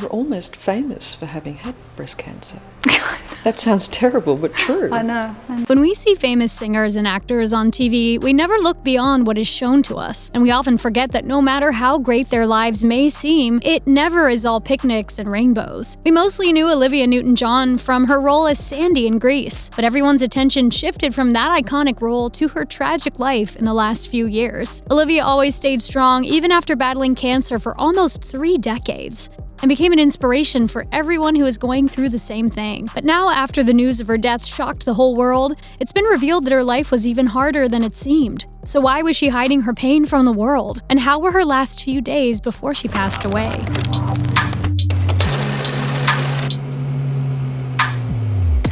You're almost famous for having had breast cancer. That sounds terrible, but true. I know. When we see famous singers and actors on TV, we never look beyond what is shown to us, and we often forget that no matter how great their lives may seem, it never is all picnics and rainbows. We mostly knew Olivia Newton-John from her role as Sandy in Grease, but everyone's attention shifted from that iconic role to her tragic life in the last few years. Olivia always stayed strong even after battling cancer for almost 3 decades, and became an inspiration for everyone who is going through the same thing. But now, after the news of her death shocked the whole world, it's been revealed that her life was even harder than it seemed. So why was she hiding her pain from the world? And how were her last few days before she passed away?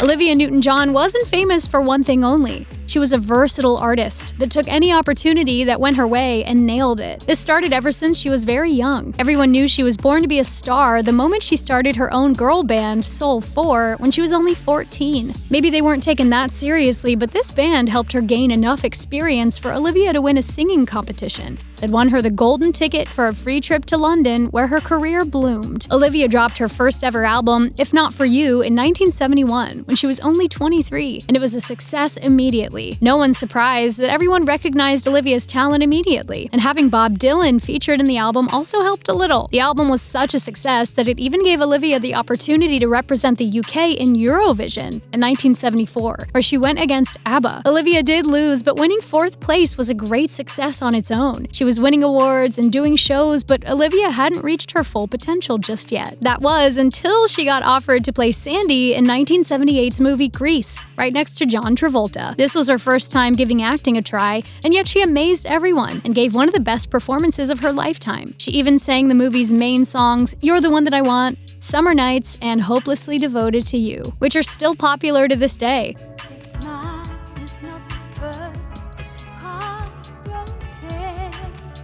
Olivia Newton-John wasn't famous for one thing only. She was a versatile artist that took any opportunity that went her way and nailed it. This started ever since she was very young. Everyone knew she was born to be a star the moment she started her own girl band, Soul 4, when she was only 14. Maybe they weren't taken that seriously, but this band helped her gain enough experience for Olivia to win a singing competition that won her the golden ticket for a free trip to London, where her career bloomed. Olivia dropped her first ever album, If Not For You, in 1971, when she was only 23, and it was a success immediately. No one's surprised that everyone recognized Olivia's talent immediately, and having Bob Dylan featured in the album also helped a little. The album was such a success that it even gave Olivia the opportunity to represent the UK in Eurovision in 1974, where she went against ABBA. Olivia did lose, but winning 4th place was a great success on its own. She was winning awards and doing shows, but Olivia hadn't reached her full potential just yet. That was until she got offered to play Sandy in 1978's movie Grease, right next to John Travolta. This was her first time giving acting a try, and yet she amazed everyone and gave one of the best performances of her lifetime. She even sang the movie's main songs, You're the One That I Want, Summer Nights, and Hopelessly Devoted to You, which are still popular to this day.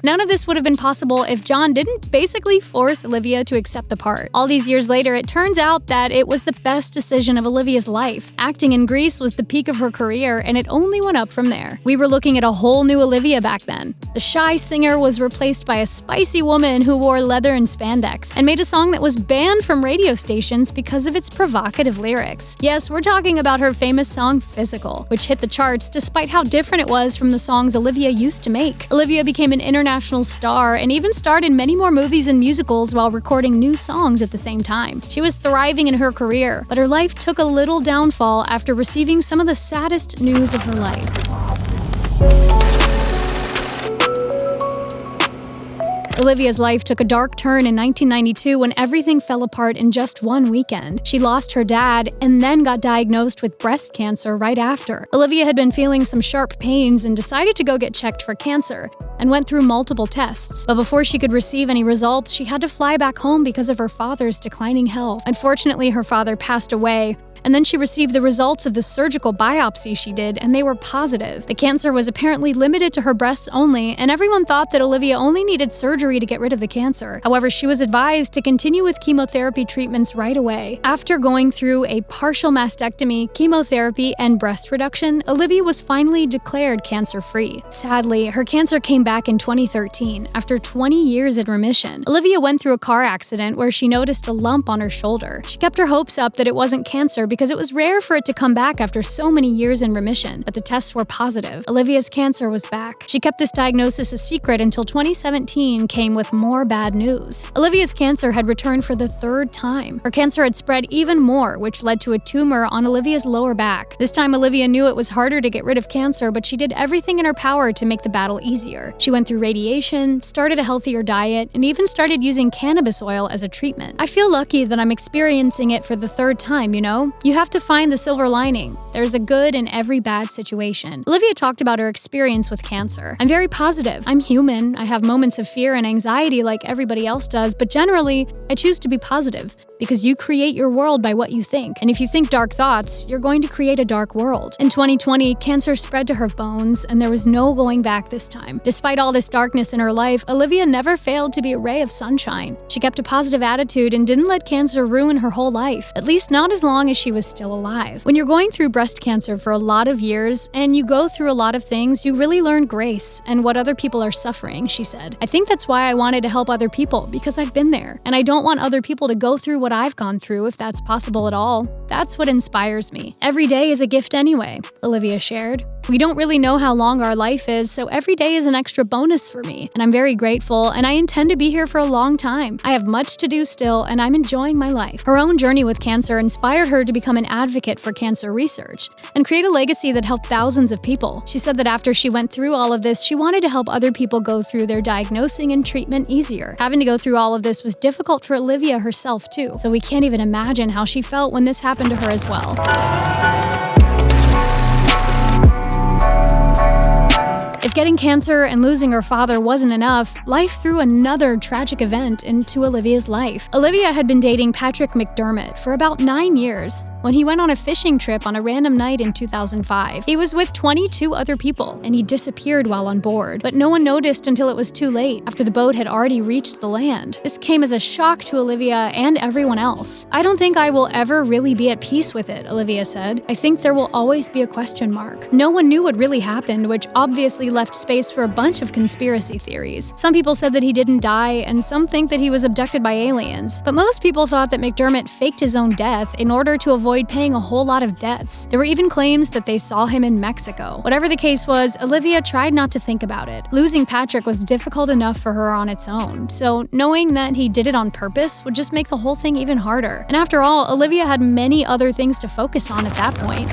None of this would have been possible if John didn't basically force Olivia to accept the part. All these years later, it turns out that it was the best decision of Olivia's life. Acting in Grease was the peak of her career, and it only went up from there. We were looking at a whole new Olivia back then. The shy singer was replaced by a spicy woman who wore leather and spandex, and made a song that was banned from radio stations because of its provocative lyrics. Yes, we're talking about her famous song Physical, which hit the charts despite how different it was from the songs Olivia used to make. Olivia became an international star and even starred in many more movies and musicals while recording new songs at the same time. She was thriving in her career, but her life took a little downfall after receiving some of the saddest news of her life. Olivia's life took a dark turn in 1992 when everything fell apart in just one weekend. She lost her dad and then got diagnosed with breast cancer right after. Olivia had been feeling some sharp pains and decided to go get checked for cancer, and went through multiple tests. But before she could receive any results, she had to fly back home because of her father's declining health. Unfortunately, her father passed away, and then she received the results of the surgical biopsy she did, and they were positive. The cancer was apparently limited to her breasts only, and everyone thought that Olivia only needed surgery to get rid of the cancer. However, she was advised to continue with chemotherapy treatments right away. After going through a partial mastectomy, chemotherapy, and breast reduction, Olivia was finally declared cancer-free. Sadly, her cancer came back in 2013, after 20 years in remission. Olivia went through a car accident where she noticed a lump on her shoulder. She kept her hopes up that it wasn't cancer because it was rare for it to come back after so many years in remission, but the tests were positive. Olivia's cancer was back. She kept this diagnosis a secret until 2017 came with more bad news. Olivia's cancer had returned for the 3rd time. Her cancer had spread even more, which led to a tumor on Olivia's lower back. This time, Olivia knew it was harder to get rid of cancer, but she did everything in her power to make the battle easier. She went through radiation, started a healthier diet, and even started using cannabis oil as a treatment. I feel lucky that I'm experiencing it for the 3rd time, you know? You have to find the silver lining. There's a good in every bad situation. Olivia talked about her experience with cancer. I'm very positive. I'm human. I have moments of fear and anxiety like everybody else does, but generally, I choose to be positive because you create your world by what you think. And if you think dark thoughts, you're going to create a dark world. In 2020, cancer spread to her bones, and there was no going back this time. Despite all this darkness in her life, Olivia never failed to be a ray of sunshine. She kept a positive attitude and didn't let cancer ruin her whole life, at least not as long as she she was still alive. When you're going through breast cancer for a lot of years and you go through a lot of things, you really learn grace and what other people are suffering, she said. I think that's why I wanted to help other people, because I've been there, and I don't want other people to go through what I've gone through if that's possible at all. That's what inspires me. Every day is a gift anyway, Olivia shared. We don't really know how long our life is, so every day is an extra bonus for me, and I'm very grateful, and I intend to be here for a long time. I have much to do still, and I'm enjoying my life. Her own journey with cancer inspired her to become an advocate for cancer research and create a legacy that helped thousands of people. She said that after she went through all of this, she wanted to help other people go through their diagnosing and treatment easier. Having to go through all of this was difficult for Olivia herself too, so we can't even imagine how she felt when this happened to her as well. If getting cancer and losing her father wasn't enough, life threw another tragic event into Olivia's life. Olivia had been dating Patrick McDermott for about 9 years when he went on a fishing trip on a random night in 2005. He was with 22 other people, and he disappeared while on board, but no one noticed until it was too late, after the boat had already reached the land. This came as a shock to Olivia and everyone else. I don't think I will ever really be at peace with it, Olivia said. I think there will always be a question mark. No one knew what really happened, which obviously left space for a bunch of conspiracy theories. Some people said that he didn't die, and some think that he was abducted by aliens. But most people thought that McDermott faked his own death in order to avoid paying a whole lot of debts. There were even claims that they saw him in Mexico. Whatever the case was, Olivia tried not to think about it. Losing Patrick was difficult enough for her on its own, so knowing that he did it on purpose would just make the whole thing even harder. And after all, Olivia had many other things to focus on at that point.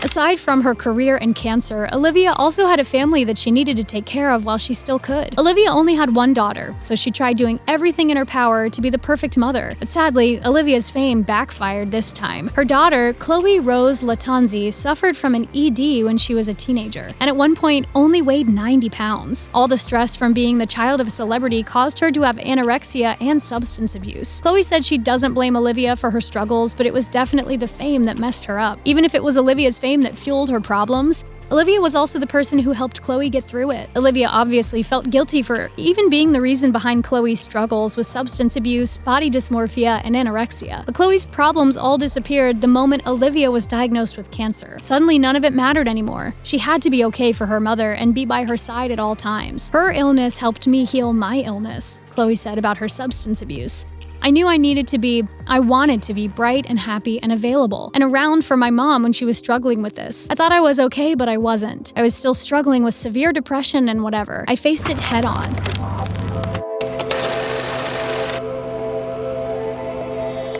Aside from her career and cancer, Olivia also had a family that she needed to take care of while she still could. Olivia only had one daughter, so she tried doing everything in her power to be the perfect mother. But sadly, Olivia's fame backfired this time. Her daughter, Chloe Rose Latanzi, suffered from an ED when she was a teenager, and at one point only weighed 90 pounds. All the stress from being the child of a celebrity caused her to have anorexia and substance abuse. Chloe said she doesn't blame Olivia for her struggles, but it was definitely the fame that messed her up. Even if it was Olivia's fame that fueled her problems, Olivia was also the person who helped Chloe get through it. Olivia obviously felt guilty for even being the reason behind Chloe's struggles with substance abuse, body dysmorphia, and anorexia. But Chloe's problems all disappeared the moment Olivia was diagnosed with cancer. Suddenly, none of it mattered anymore. She had to be okay for her mother and be by her side at all times. Her illness helped me heal my illness, Chloe said about her substance abuse. I knew I wanted to be bright and happy and available and around for my mom when she was struggling with this. I thought I was okay, but I wasn't. I was still struggling with severe depression and whatever. I faced it head on.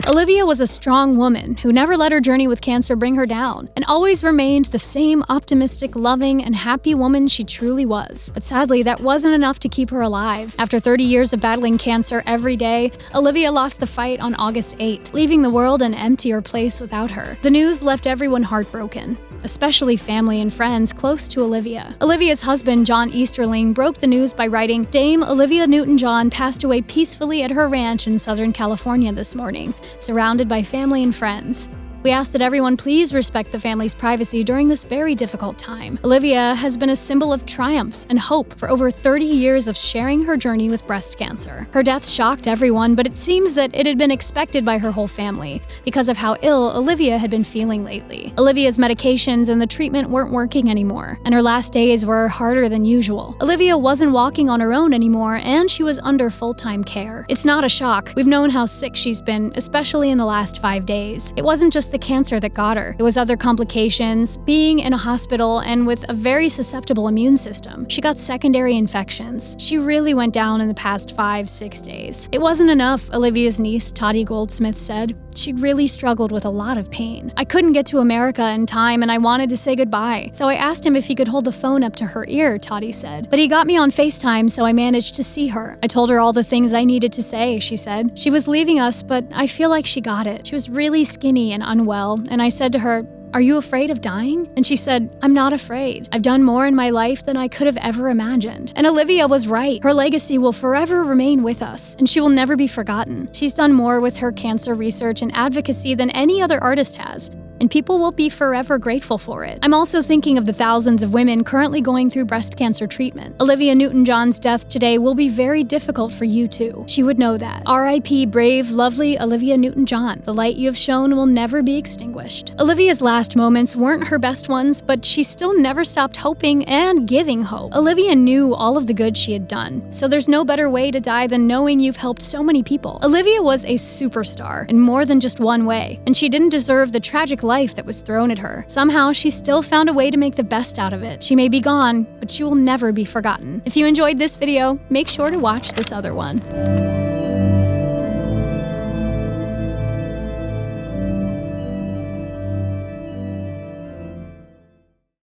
Olivia was a strong woman who never let her journey with cancer bring her down and always remained the same optimistic, loving, and happy woman she truly was. But sadly, that wasn't enough to keep her alive. After 30 years of battling cancer every day, Olivia lost the fight on August 8th, leaving the world an emptier place without her. The news left everyone heartbroken, especially family and friends close to Olivia. Olivia's husband, John Easterling, broke the news by writing, "Dame Olivia Newton-John passed away peacefully at her ranch in Southern California this morning, surrounded by family and friends. We ask that everyone please respect the family's privacy during this very difficult time. Olivia has been a symbol of triumphs and hope for over 30 years of sharing her journey with breast cancer. Her death shocked everyone, but it seems that it had been expected by her whole family because of how ill Olivia had been feeling lately. Olivia's medications and the treatment weren't working anymore, and her last days were harder than usual. Olivia wasn't walking on her own anymore, and she was under full-time care. It's not a shock. We've known how sick she's been, especially in the last 5 days. It wasn't just the cancer that got her. It was other complications, being in a hospital, and with a very susceptible immune system. She got secondary infections. She really went down in the past 5-6 days. It wasn't enough, Olivia's niece, Toddy Goldsmith, said. She really struggled with a lot of pain. I couldn't get to America in time, and I wanted to say goodbye. So I asked him if he could hold the phone up to her ear, Toddy said. But he got me on FaceTime, so I managed to see her. I told her all the things I needed to say, she said. She was leaving us, but I feel like she got it. She was really skinny and unwell, and I said to her, "Are you afraid of dying?" And she said, "I'm not afraid. I've done more in my life than I could have ever imagined." And Olivia was right. Her legacy will forever remain with us, and she will never be forgotten. She's done more with her cancer research and advocacy than any other artist has, and people will be forever grateful for it. I'm also thinking of the thousands of women currently going through breast cancer treatment. Olivia Newton-John's death today will be very difficult for you too. She would know that. R.I.P. brave, lovely Olivia Newton-John. The light you have shown will never be extinguished. Olivia's last moments weren't her best ones, but she still never stopped hoping and giving hope. Olivia knew all of the good she had done, so there's no better way to die than knowing you've helped so many people. Olivia was a superstar in more than just one way, and she didn't deserve the tragic life that was thrown at her. Somehow, she still found a way to make the best out of it. She may be gone, but she will never be forgotten. If you enjoyed this video, make sure to watch this other one.